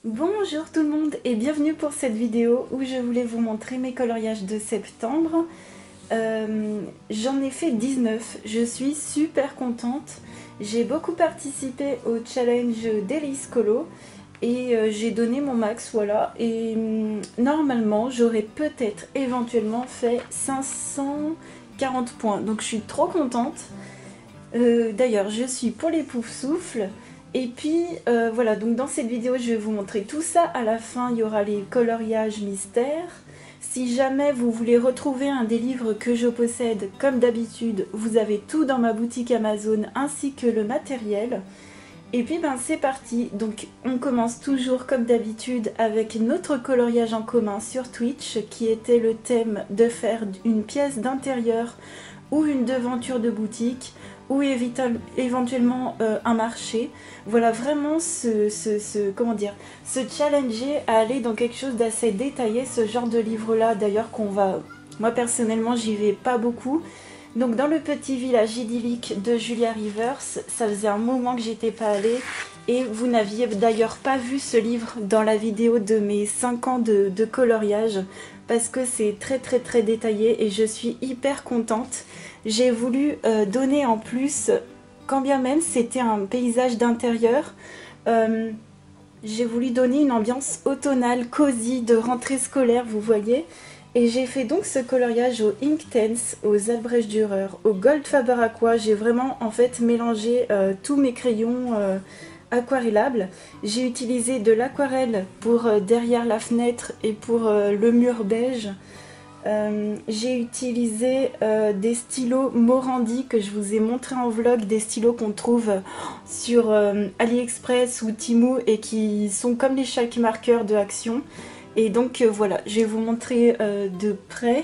Bonjour tout le monde et bienvenue pour cette vidéo où je voulais vous montrer mes coloriages de septembre. J'en ai fait 19, je suis super contente. J'ai beaucoup participé au challenge Délice Colo et j'ai donné mon max, voilà. Et normalement j'aurais peut-être éventuellement fait 540 points, donc je suis trop contente. D'ailleurs je suis pour les Poufsouffles. Et puis voilà, donc dans cette vidéo je vais vous montrer tout ça. À la fin il y aura les coloriages mystères. Si jamais vous voulez retrouver un des livres que je possède, comme d'habitude, vous avez tout dans ma boutique Amazon ainsi que le matériel. Et puis ben c'est parti, donc on commence toujours comme d'habitude avec notre coloriage en commun sur Twitch qui était le thème de faire une pièce d'intérieur ou une devanture de boutique ou éventuellement un marché. Voilà vraiment ce challenger à aller dans quelque chose d'assez détaillé, ce genre de livre là d'ailleurs qu'on va, moi personnellement j'y vais pas beaucoup. Donc dans le petit village idyllique de Julia Rivers, ça faisait un moment que j'étais pas allée et vous n'aviez d'ailleurs pas vu ce livre dans la vidéo de mes 5 ans de coloriage parce que c'est très détaillé et je suis hyper contente. J'ai voulu donner en plus, quand bien même c'était un paysage d'intérieur, j'ai voulu donner une ambiance automnale, cosy, de rentrée scolaire, vous voyez. Et j'ai fait donc ce coloriage au Inktense, aux Albrecht Dürer, au Gold Faber Aqua. J'ai vraiment en fait mélangé tous mes crayons aquarellables. J'ai utilisé de l'aquarelle pour derrière la fenêtre et pour le mur beige. J'ai utilisé des stylos Morandi que je vous ai montré en vlog, des stylos qu'on trouve sur AliExpress ou Temu et qui sont comme les chalk markers de Action. Et donc voilà, je vais vous montrer de près.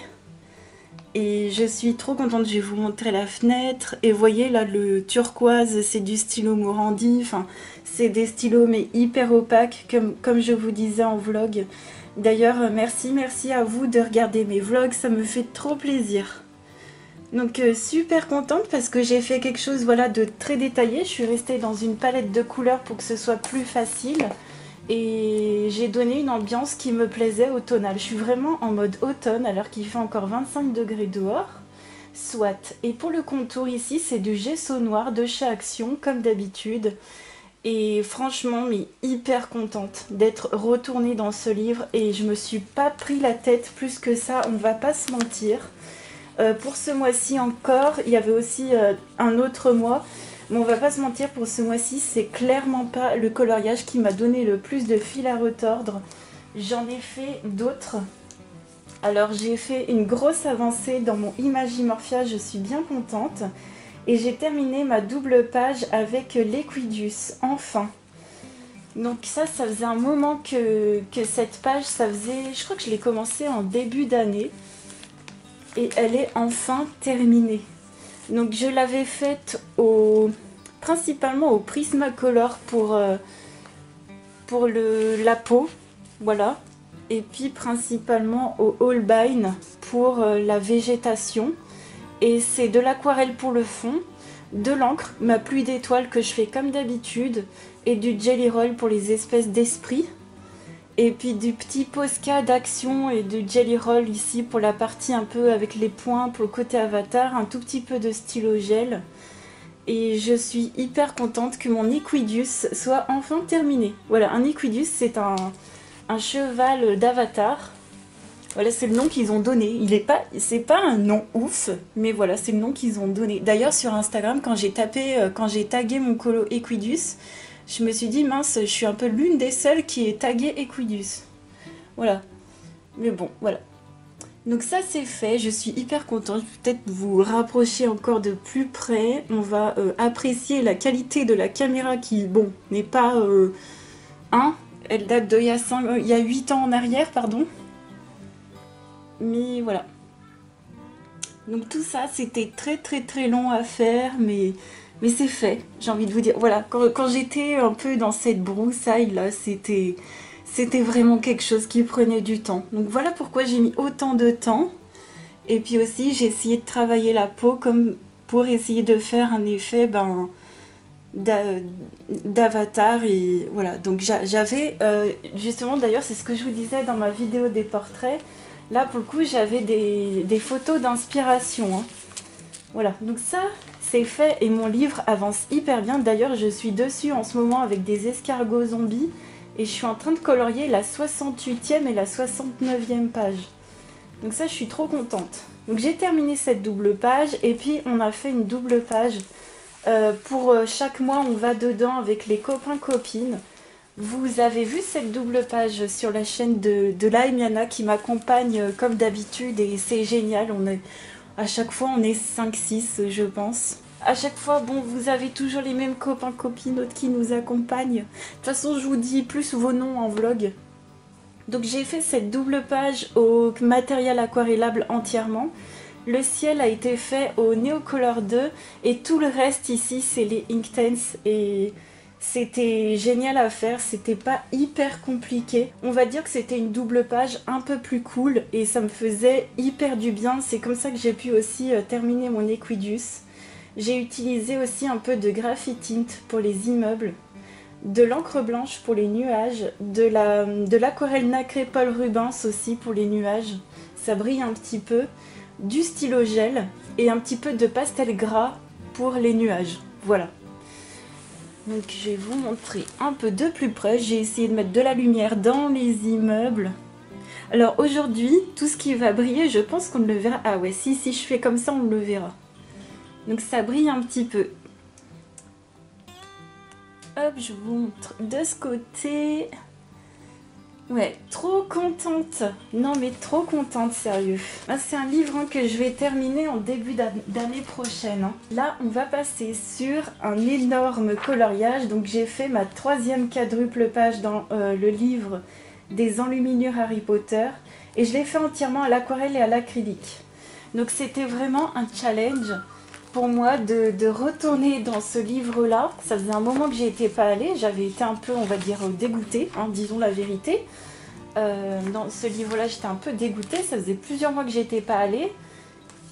Et je suis trop contente, je vais vous montrer la fenêtre. Et vous voyez là le turquoise, c'est du stylo Morandi. Enfin, c'est des stylos mais hyper opaques, comme je vous disais en vlog. D'ailleurs, merci à vous de regarder mes vlogs, ça me fait trop plaisir. Donc super contente parce que j'ai fait quelque chose voilà, de très détaillé. Je suis restée dans une palette de couleurs pour que ce soit plus facile. Et j'ai donné une ambiance qui me plaisait automnale. Je suis vraiment en mode automne alors qu'il fait encore 25 degrés dehors. Soit. Et pour le contour ici, c'est du gesso noir de chez Action comme d'habitude. Et franchement, mais hyper contente d'être retournée dans ce livre. Et je me suis pas pris la tête plus que ça, on va pas se mentir. Pour ce mois-ci encore, il y avait aussi un autre mois. Mais on va pas se mentir, pour ce mois-ci, c'est clairement pas le coloriage qui m'a donné le plus de fil à retordre. J'en ai fait d'autres. Alors j'ai fait une grosse avancée dans mon Imagimorphia, je suis bien contente. Et j'ai terminé ma double page avec l'Equidus, enfin. Donc ça faisait un moment que cette page, ça faisait... Je crois que je l'ai commencé en début d'année. Et elle est enfin terminée. Donc je l'avais faite principalement au Prismacolor pour la peau, voilà. Et puis principalement au Holbein pour la végétation. Et c'est de l'aquarelle pour le fond, de l'encre, ma pluie d'étoiles que je fais comme d'habitude, et du Jelly Roll pour les espèces d'esprit. Et puis du petit Posca d'Action et du Jelly Roll ici pour la partie un peu avec les points pour le côté avatar, un tout petit peu de stylo gel. Et je suis hyper contente que mon Equidus soit enfin terminé. Voilà, un Equidus c'est un cheval d'avatar. Voilà, c'est le nom qu'ils ont donné. C'est pas un nom ouf, mais voilà, c'est le nom qu'ils ont donné. D'ailleurs, sur Instagram, quand j'ai tagué mon colo Equidus, je me suis dit, mince, je suis un peu l'une des seules qui est taguée Equidus. Voilà. Mais bon, voilà. Donc ça, c'est fait. Je suis hyper contente. Je vais peut-être vous rapprocher encore de plus près. On va apprécier la qualité de la caméra qui, bon, n'est pas... elle date d'il y a 8 ans en arrière, pardon. Mais voilà. Donc tout ça, c'était très long à faire, mais c'est fait. J'ai envie de vous dire, voilà, quand j'étais un peu dans cette broussaille là, c'était vraiment quelque chose qui prenait du temps. Donc voilà pourquoi j'ai mis autant de temps. Et puis aussi, j'ai essayé de travailler la peau comme pour essayer de faire un effet, d'avatar et voilà. Donc j'avais justement, d'ailleurs c'est ce que je vous disais dans ma vidéo des portraits, là pour le coup j'avais des photos d'inspiration, hein. Voilà, donc ça c'est fait et mon livre avance hyper bien. D'ailleurs je suis dessus en ce moment avec des escargots zombies et je suis en train de colorier la 68e et la 69e page. Donc ça je suis trop contente. Donc j'ai terminé cette double page et puis on a fait une double page pour chaque mois on va dedans avec les copains-copines. Vous avez vu cette double page sur la chaîne de La et Miana qui m'accompagne comme d'habitude et c'est génial. À chaque fois on est 5-6 je pense. À chaque fois, bon, vous avez toujours les mêmes copains-copines qui nous accompagnent. De toute façon, je vous dis plus vos noms en vlog. Donc j'ai fait cette double page au matériel aquarellable entièrement. Le ciel a été fait au Neocolor 2 et tout le reste ici c'est les Inktense et c'était génial à faire, c'était pas hyper compliqué. On va dire que c'était une double page un peu plus cool et ça me faisait hyper du bien. C'est comme ça que j'ai pu aussi terminer mon Equidus. J'ai utilisé aussi un peu de graphitint pour les immeubles, de l'encre blanche pour les nuages, de l'aquarelle nacrée Paul Rubens aussi pour les nuages, ça brille un petit peu, du stylo gel et un petit peu de pastel gras pour les nuages. Voilà. Donc je vais vous montrer un peu de plus près. J'ai essayé de mettre de la lumière dans les immeubles. Alors aujourd'hui, tout ce qui va briller, je pense qu'on ne le verra. Ah ouais, si je fais comme ça, on le verra. Donc ça brille un petit peu. Hop, je vous montre de ce côté. Ouais, trop contente. Non mais trop contente, sérieux. C'est un livre que je vais terminer en début d'année prochaine. Là, on va passer sur un énorme coloriage. Donc j'ai fait ma 3e quadruple page dans le livre des enluminures Harry Potter. Et je l'ai fait entièrement à l'aquarelle et à l'acrylique. Donc c'était vraiment un challenge pour moi de retourner dans ce livre-là. Ça faisait un moment que j'y étais pas allée. J'avais été un peu, on va dire, dégoûtée, hein, disons la vérité. Dans ce livre-là, j'étais un peu dégoûtée. Ça faisait plusieurs mois que j'y étais pas allée.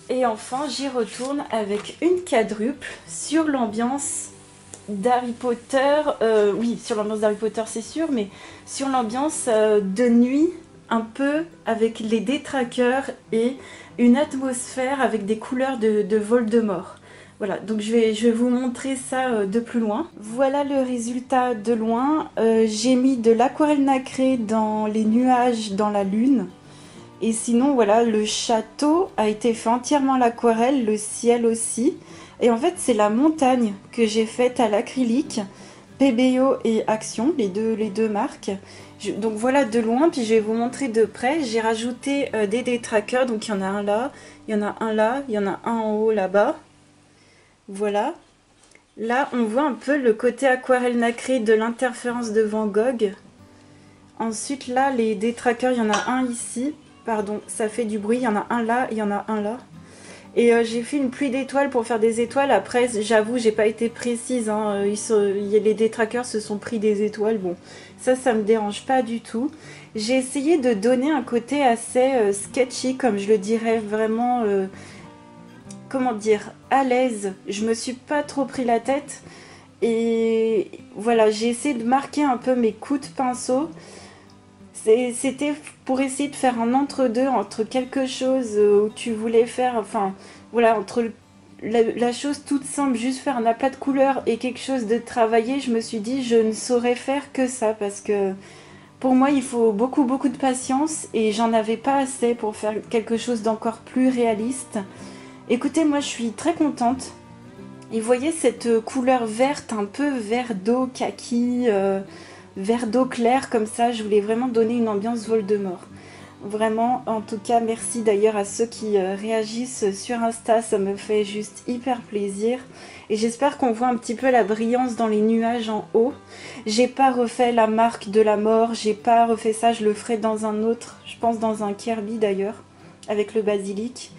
Et enfin, j'y retourne avec une quadruple sur l'ambiance d'Harry Potter. Oui, sur l'ambiance d'Harry Potter, c'est sûr, mais sur l'ambiance de nuit, un peu avec les détraqueurs et une atmosphère avec des couleurs de Voldemort. Voilà, donc je vais vous montrer ça de plus loin. Voilà le résultat de loin. J'ai mis de l'aquarelle nacrée dans les nuages, dans la lune. Et sinon, voilà, le château a été fait entièrement à l'aquarelle, le ciel aussi. Et en fait, c'est la montagne que j'ai faite à l'acrylique, PBO et Action, les deux marques. Donc voilà de loin, puis je vais vous montrer de près. J'ai rajouté des détraqueurs, donc il y en a un là, il y en a un là, il y en a un en haut là-bas. Voilà. Là, on voit un peu le côté aquarelle nacrée de l'interférence de Van Gogh. Ensuite, là, les détraqueurs, il y en a un ici. Pardon, ça fait du bruit. Il y en a un là, il y en a un là. Et j'ai fait une pluie d'étoiles pour faire des étoiles. Après, j'avoue, j'ai pas été précise, hein. Les détraqueurs se sont pris des étoiles. Bon, ça me dérange pas du tout. J'ai essayé de donner un côté assez sketchy, comme je le dirais, vraiment... comment dire, à l'aise. Je me suis pas trop pris la tête et voilà, j'ai essayé de marquer un peu mes coups de pinceau. C'était pour essayer de faire un entre-deux entre quelque chose où tu voulais faire, enfin voilà, entre la chose toute simple, juste faire un aplat de couleurs et quelque chose de travaillé. Je me suis dit je ne saurais faire que ça parce que pour moi il faut beaucoup de patience et j'en avais pas assez pour faire quelque chose d'encore plus réaliste. Écoutez, moi je suis très contente. Et vous voyez cette couleur verte, un peu vert d'eau, kaki, vert d'eau clair comme ça. Je voulais vraiment donner une ambiance Voldemort. Vraiment, en tout cas, merci d'ailleurs à ceux qui réagissent sur Insta. Ça me fait juste hyper plaisir. Et j'espère qu'on voit un petit peu la brillance dans les nuages en haut. J'ai pas refait la marque de la mort. J'ai pas refait ça. Je le ferai dans un autre, je pense dans un Kirby d'ailleurs, avec le basilic.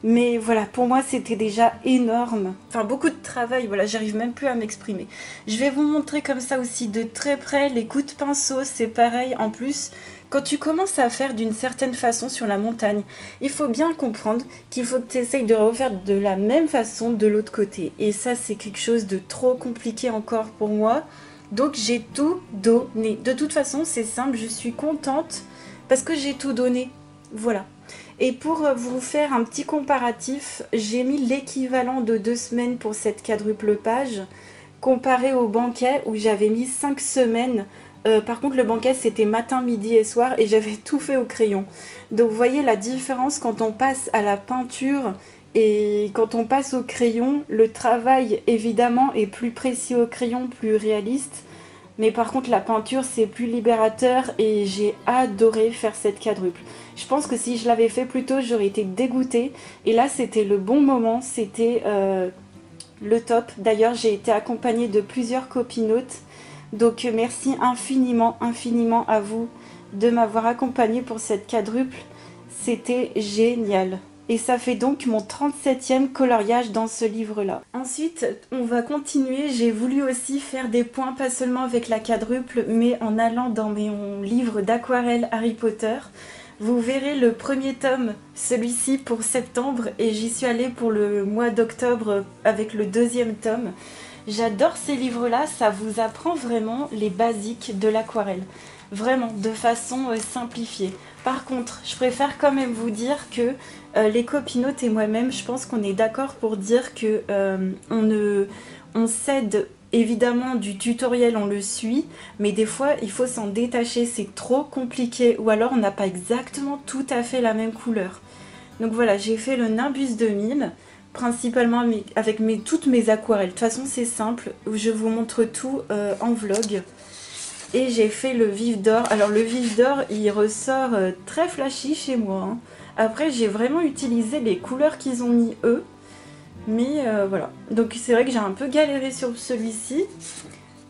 Mais voilà, pour moi c'était déjà énorme. Enfin beaucoup de travail, voilà, j'arrive même plus à m'exprimer. Je vais vous montrer comme ça aussi de très près les coups de pinceau, c'est pareil. En plus, quand tu commences à faire d'une certaine façon sur la montagne, il faut bien comprendre qu'il faut que tu essayes de refaire de la même façon de l'autre côté. Et ça c'est quelque chose de trop compliqué encore pour moi. Donc j'ai tout donné. De toute façon c'est simple, je suis contente parce que j'ai tout donné. Voilà. Et pour vous faire un petit comparatif, j'ai mis l'équivalent de 2 semaines pour cette quadruple page, comparé au banquet où j'avais mis 5 semaines. Par contre, le banquet, c'était matin, midi et soir, et j'avais tout fait au crayon. Donc, vous voyez la différence quand on passe à la peinture et quand on passe au crayon. Le travail, évidemment, est plus précis au crayon, plus réaliste. Mais par contre, la peinture, c'est plus libérateur et j'ai adoré faire cette quadruple. Je pense que si je l'avais fait plus tôt, j'aurais été dégoûtée. Et là, c'était le bon moment, c'était le top. D'ailleurs, j'ai été accompagnée de plusieurs copinotes. Donc, merci infiniment, infiniment à vous de m'avoir accompagnée pour cette quadruple. C'était génial. Et ça fait donc mon 37e coloriage dans ce livre-là. Ensuite, on va continuer. J'ai voulu aussi faire des points, pas seulement avec la quadruple, mais en allant dans mon livre d'aquarelle Harry Potter. Vous verrez le premier tome, celui-ci pour septembre, et j'y suis allée pour le mois d'octobre avec le deuxième tome. J'adore ces livres-là, ça vous apprend vraiment les basiques de l'aquarelle. Vraiment, de façon simplifiée. Par contre, je préfère quand même vous dire que les copinotes et moi-même, je pense qu'on est d'accord pour dire que on s'aide évidemment du tutoriel, on le suit, mais des fois il faut s'en détacher, c'est trop compliqué, ou alors on n'a pas exactement tout à fait la même couleur. Donc voilà, j'ai fait le Nimbus 2000, principalement avec toutes mes aquarelles. De toute façon c'est simple, je vous montre tout en vlog. Et j'ai fait le vif d'or. Alors le vif d'or, il ressort très flashy chez moi, hein. Après, j'ai vraiment utilisé les couleurs qu'ils ont mis eux. Mais voilà. Donc c'est vrai que j'ai un peu galéré sur celui-ci.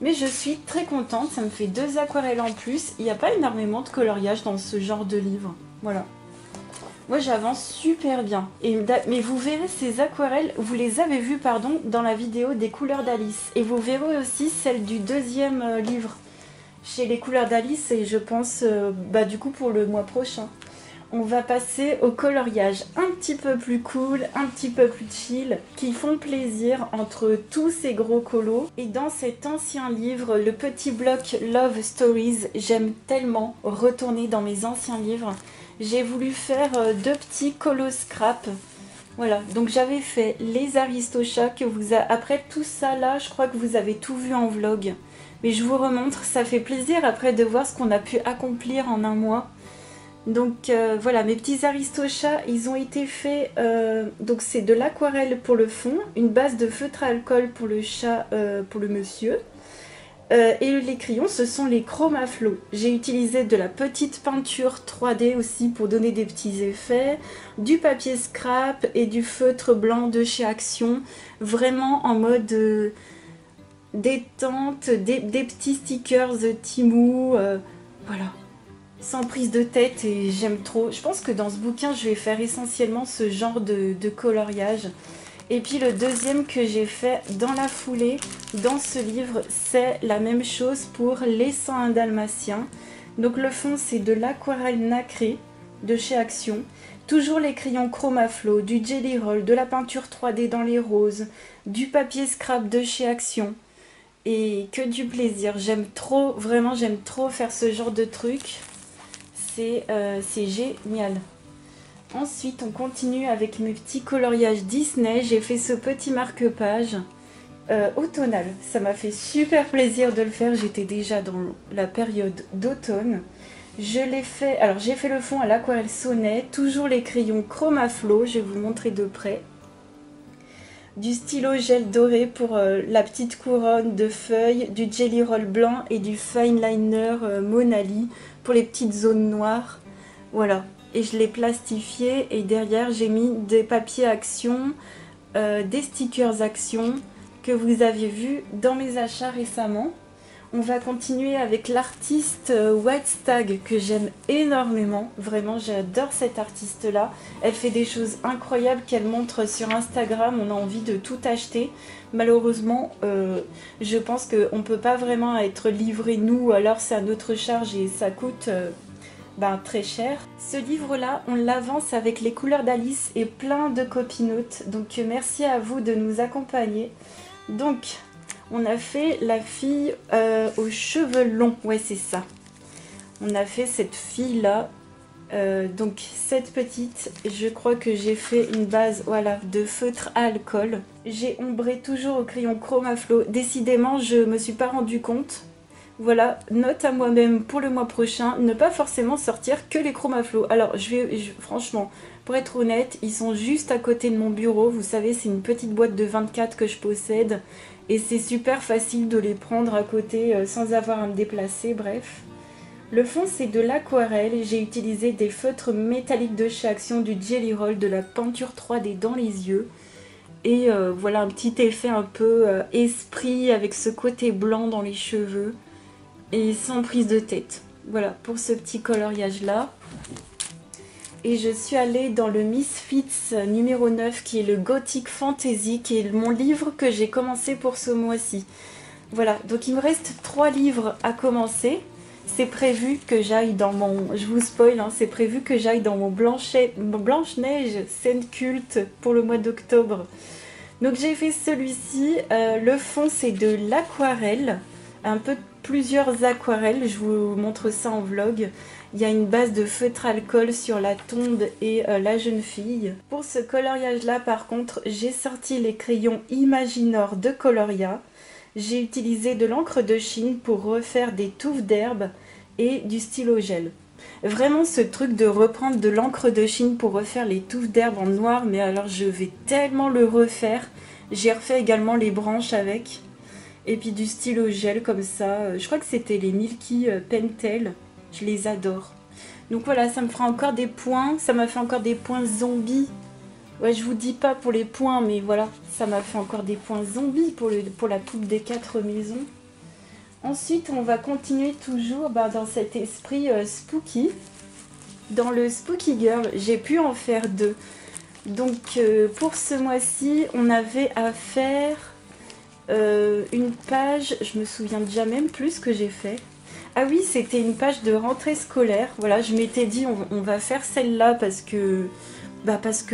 Mais je suis très contente. Ça me fait 2 aquarelles en plus. Il n'y a pas énormément de coloriage dans ce genre de livre. Voilà. Moi, j'avance super bien. Mais vous verrez ces aquarelles, vous les avez vues, pardon, dans la vidéo des couleurs d'Alice. Et vous verrez aussi celle du deuxième livre. Chez les couleurs d'Alice, et je pense du coup pour le mois prochain. On va passer au coloriage un petit peu plus cool, un petit peu plus chill, qui font plaisir entre tous ces gros colos. Et dans cet ancien livre, le petit bloc Love Stories, j'aime tellement retourner dans mes anciens livres. J'ai voulu faire 2 petits colos scrap. Voilà, donc j'avais fait les Aristochats que après tout ça là, je crois que vous avez tout vu en vlog. Mais je vous remontre, ça fait plaisir après de voir ce qu'on a pu accomplir en un mois. Donc voilà, mes petits Aristochats, ils ont été faits, donc c'est de l'aquarelle pour le fond, une base de feutre à alcool pour le chat, pour le monsieur. Et les crayons, ce sont les Chromaflow. J'ai utilisé de la petite peinture 3D aussi pour donner des petits effets, du papier scrap et du feutre blanc de chez Action, vraiment en mode détente, des petits stickers Temu, voilà. Sans prise de tête et j'aime trop. Je pense que dans ce bouquin, je vais faire essentiellement ce genre de coloriage. Et puis le deuxième que j'ai fait dans la foulée, dans ce livre, c'est la même chose pour les 101 Dalmatiens. Donc le fond, c'est de l'aquarelle nacrée de chez Action. Toujours les crayons Chromaflow, du Jelly Roll, de la peinture 3D dans les roses, du papier scrap de chez Action. Et que du plaisir. J'aime trop, vraiment j'aime trop faire ce genre de truc. C'est génial. Ensuite, on continue avec mes petits coloriages Disney. J'ai fait ce petit marque-page automnal. Ça m'a fait super plaisir de le faire. J'étais déjà dans la période d'automne. Je l'ai fait. Alors, j'ai fait le fond à l'aquarelle Sonnet. Toujours les crayons Chromaflow. Je vais vous montrer de près. Du stylo gel doré pour la petite couronne de feuilles, du Jelly Roll blanc et du fine liner Monali pour les petites zones noires. Voilà. Et je l'ai plastifié et derrière j'ai mis des papiers Action, des stickers Action que vous avez vus dans mes achats récemment. On va continuer avec l'artiste White Stag que j'aime énormément. Vraiment, j'adore cette artiste-là. Elle fait des choses incroyables qu'elle montre sur Instagram. On a envie de tout acheter. Malheureusement, je pense qu'on ne peut pas vraiment être livré nous. Alors c'est à notre charge et ça coûte très cher. Ce livre-là, on l'avance avec les couleurs d'Alice et plein de copinotes. Donc merci à vous de nous accompagner. Donc... on a fait la fille aux cheveux longs, ouais c'est ça. On a fait cette fille-là, donc cette petite, je crois que j'ai fait une base voilà, de feutre à alcool. J'ai ombré toujours au crayon Chromaflo, décidément je me suis pas rendu compte. Voilà, note à moi-même pour le mois prochain, ne pas forcément sortir que les Chromaflo. Alors franchement, pour être honnête, ils sont juste à côté de mon bureau. Vous savez, c'est une petite boîte de 24 que je possède. Et c'est super facile de les prendre à côté sans avoir à me déplacer, bref. Le fond, c'est de l'aquarelle. J'ai utilisé des feutres métalliques de chez Action, du Jelly Roll, de la peinture 3D dans les yeux. Et voilà, un petit effet un peu esprit avec ce côté blanc dans les cheveux. Et sans prise de tête. Voilà, pour ce petit coloriage-là. Et je suis allée dans le Misfits numéro 9 qui est le Gothic Fantasy, qui est mon livre que j'ai commencé pour ce mois-ci. Voilà, donc il me reste 3 livres à commencer. C'est prévu que j'aille dans mon... je vous spoil, hein, c'est prévu que j'aille dans mon Blanche-Neige scène culte pour le mois d'octobre. Donc j'ai fait celui-ci. Le fond c'est de l'aquarelle, un peu plusieurs aquarelles, je vous montre ça en vlog. Il y a une base de feutre alcool sur la tombe et la jeune fille. Pour ce coloriage-là, par contre, j'ai sorti les crayons Imaginor de Coloria. J'ai utilisé de l'encre de Chine pour refaire des touffes d'herbe et du stylo gel. Vraiment ce truc de reprendre de l'encre de Chine pour refaire les touffes d'herbe en noir, mais alors je vais tellement le refaire. J'ai refait également les branches avec. Et puis du stylo gel comme ça. Je crois que c'était les Milky Pentel. Je les adore. Donc voilà, ça me fera encore des points. Ça m'a fait encore des points zombies. Ouais, je vous dis pas pour les points, mais voilà. Ça m'a fait encore des points zombies pour la coupe des 4 maisons. Ensuite, on va continuer toujours dans cet esprit spooky. Dans le Spooky Girl, j'ai pu en faire 2. Donc pour ce mois-ci, on avait à faire une page. Je me souviens déjà même plus ce que j'ai fait. Ah oui, c'était une page de rentrée scolaire. Voilà, je m'étais dit on va faire celle-là parce que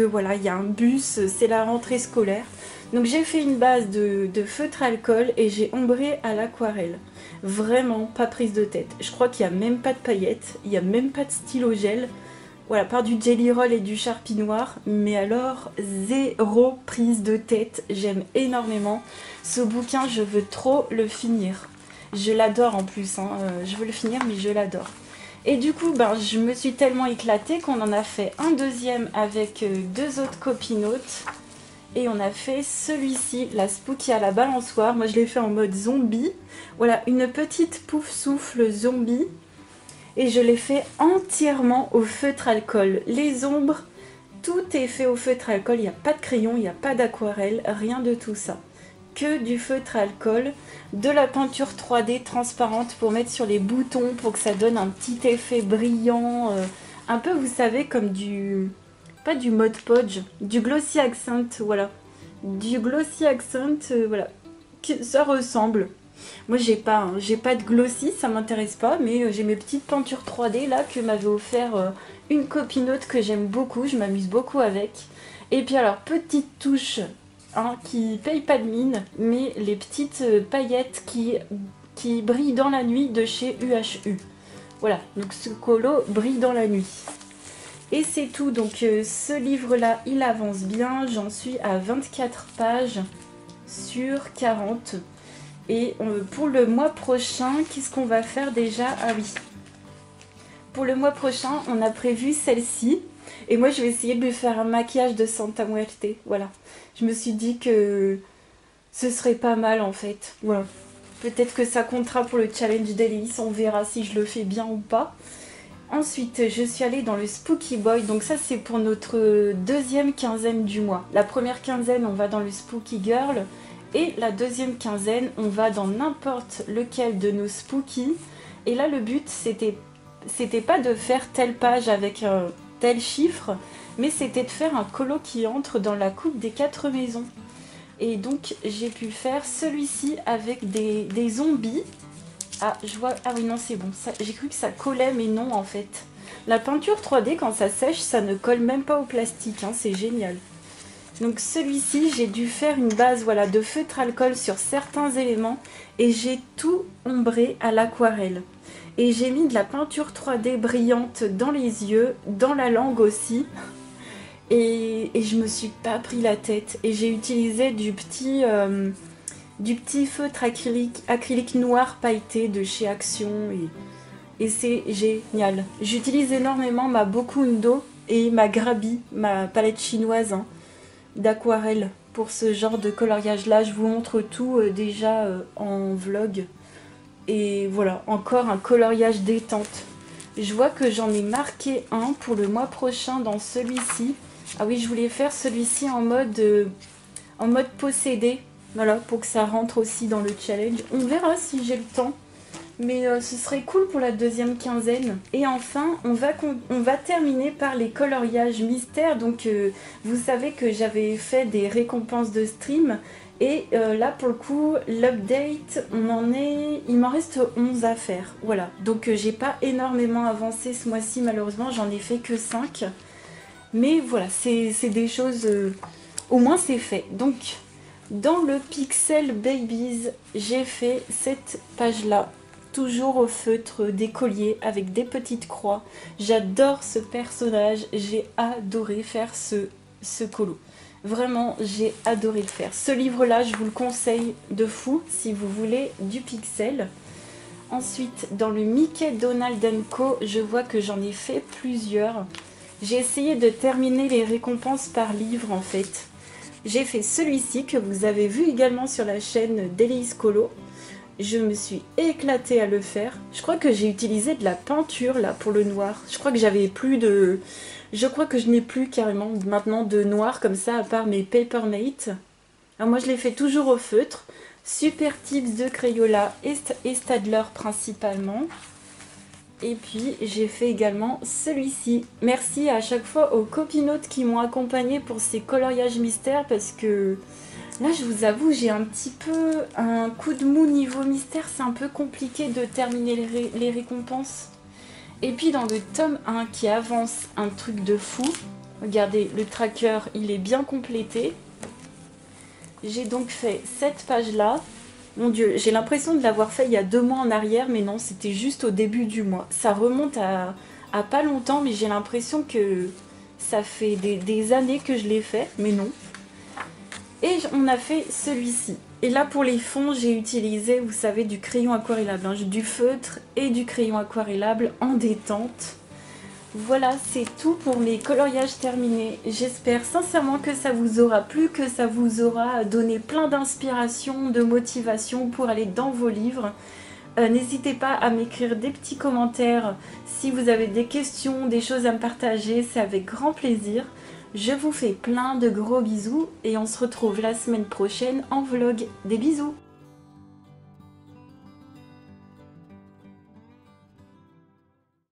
voilà, il y a un bus, c'est la rentrée scolaire. Donc j'ai fait une base de feutre alcool et j'ai ombré à l'aquarelle. Vraiment pas prise de tête. Je crois qu'il n'y a même pas de paillettes, il n'y a même pas de stylo gel. Voilà, par du Jelly Roll et du Sharpie noir. Mais alors, zéro prise de tête. J'aime énormément. Ce bouquin, je veux trop le finir. Je l'adore en plus, hein. Je veux le finir mais je l'adore. Et du coup, je me suis tellement éclatée qu'on en a fait un deuxième avec 2 autres copinotes. Et on a fait celui-ci, la Spooky à la balançoire. Moi je l'ai fait en mode zombie. Voilà, une petite pouf souffle zombie. Et je l'ai fait entièrement au feutre alcool. Les ombres, tout est fait au feutre alcool. Il n'y a pas de crayon, il n'y a pas d'aquarelle, rien de tout ça. Que du feutre alcool, de la peinture 3D transparente pour mettre sur les boutons pour que ça donne un petit effet brillant, un peu vous savez comme du, pas du Mod Podge, du Glossy Accent, voilà, du Glossy Accent, voilà, ça ressemble. Moi j'ai pas de glossy, ça m'intéresse pas, mais j'ai mes petites peintures 3D là que m'avait offert une copinote que j'aime beaucoup, je m'amuse beaucoup avec. Et puis alors petite touche. Qui paye pas de mine, mais les petites paillettes qui brillent dans la nuit de chez UHU. Voilà, donc ce colo brille dans la nuit. Et c'est tout, donc ce livre-là, il avance bien. J'en suis à 24 pages sur 40. Et pour le mois prochain, qu'est-ce qu'on va faire déjà? Ah oui, pour le mois prochain, on a prévu celle-ci. Et moi, je vais essayer de lui faire un maquillage de Santa Muerte. Voilà. Je me suis dit que ce serait pas mal, en fait. Voilà. Peut-être que ça comptera pour le challenge d'Hélice. On verra si je le fais bien ou pas. Ensuite, je suis allée dans le Spooky Boy. Donc ça, c'est pour notre deuxième quinzaine du mois. La première quinzaine, on va dans le Spooky Girl. Et la deuxième quinzaine, on va dans n'importe lequel de nos spookies. Et là, le but, c'était pas de faire telle page avec tel chiffre, mais c'était de faire un colo qui entre dans la coupe des 4 maisons. Et donc, j'ai pu faire celui-ci avec des zombies. Ah, je vois... Ah oui, non, c'est bon. J'ai cru que ça collait, mais non, en fait. La peinture 3D, quand ça sèche, ça ne colle même pas au plastique. Hein, c'est génial. Donc celui-ci, j'ai dû faire une base voilà, de feutre alcool sur certains éléments et j'ai tout ombré à l'aquarelle. Et j'ai mis de la peinture 3D brillante dans les yeux, dans la langue aussi. Et je me suis pas pris la tête. Et j'ai utilisé du petit feutre acrylique noir pailleté de chez Action. Et c'est génial. J'utilise énormément ma Bokundo et ma Grabi, ma palette chinoise. Hein, d'aquarelle pour ce genre de coloriage là. Je vous montre tout déjà en vlog. Et voilà, encore un coloriage détente. Je vois que j'en ai marqué un pour le mois prochain dans celui-ci. Ah oui, je voulais faire celui-ci en mode possédé. Voilà, pour que ça rentre aussi dans le challenge. On verra si j'ai le temps. Mais ce serait cool pour la deuxième quinzaine. Et enfin, on va terminer par les coloriages mystères. Donc, vous savez que j'avais fait des récompenses de stream. Et là, pour le coup, l'update, il m'en reste 11 à faire. Voilà. Donc, j'ai pas énormément avancé ce mois-ci, malheureusement. J'en ai fait que 5. Mais voilà, c'est des choses... au moins, c'est fait. Donc, dans le Pixel Babies, j'ai fait cette page-là. Toujours au feutre, des colliers avec des petites croix. J'adore ce personnage, j'ai adoré faire ce colo. Vraiment, j'ai adoré le faire. Ce livre-là, je vous le conseille de fou si vous voulez du pixel. Ensuite, dans le Mickey Donald Co, je vois que j'en ai fait plusieurs. J'ai essayé de terminer les récompenses par livre en fait. J'ai fait celui-ci que vous avez vu également sur la chaîne d'Héloïse Colo. Je me suis éclatée à le faire. Je crois que j'ai utilisé de la peinture là pour le noir. Je crois que j'avais plus de... Je crois que je n'ai plus carrément maintenant de noir comme ça à part mes Papermate. Alors moi je les fais toujours au feutre. Super Tips de Crayola et Staedtler principalement. Et puis j'ai fait également celui-ci. Merci à chaque fois aux copinotes qui m'ont accompagné pour ces coloriages mystères parce que... Là, je vous avoue, j'ai un petit peu un coup de mou niveau mystère. C'est un peu compliqué de terminer les récompenses. Et puis dans le tome 1 qui avance, un truc de fou. Regardez, le tracker, il est bien complété. J'ai donc fait cette page-là. Mon Dieu, j'ai l'impression de l'avoir fait il y a 2 mois en arrière, mais non, c'était juste au début du mois. Ça remonte à pas longtemps, mais j'ai l'impression que ça fait des années que je l'ai fait, mais non. Et on a fait celui-ci. Et là pour les fonds, j'ai utilisé, vous savez, du crayon aquarellable, hein, du feutre et du crayon aquarellable en détente. Voilà, c'est tout pour mes coloriages terminés. J'espère sincèrement que ça vous aura plu, que ça vous aura donné plein d'inspiration, de motivation pour aller dans vos livres. N'hésitez pas à m'écrire des petits commentaires si vous avez des questions, des choses à me partager, c'est avec grand plaisir. Je vous fais plein de gros bisous et on se retrouve la semaine prochaine en vlog. Des bisous!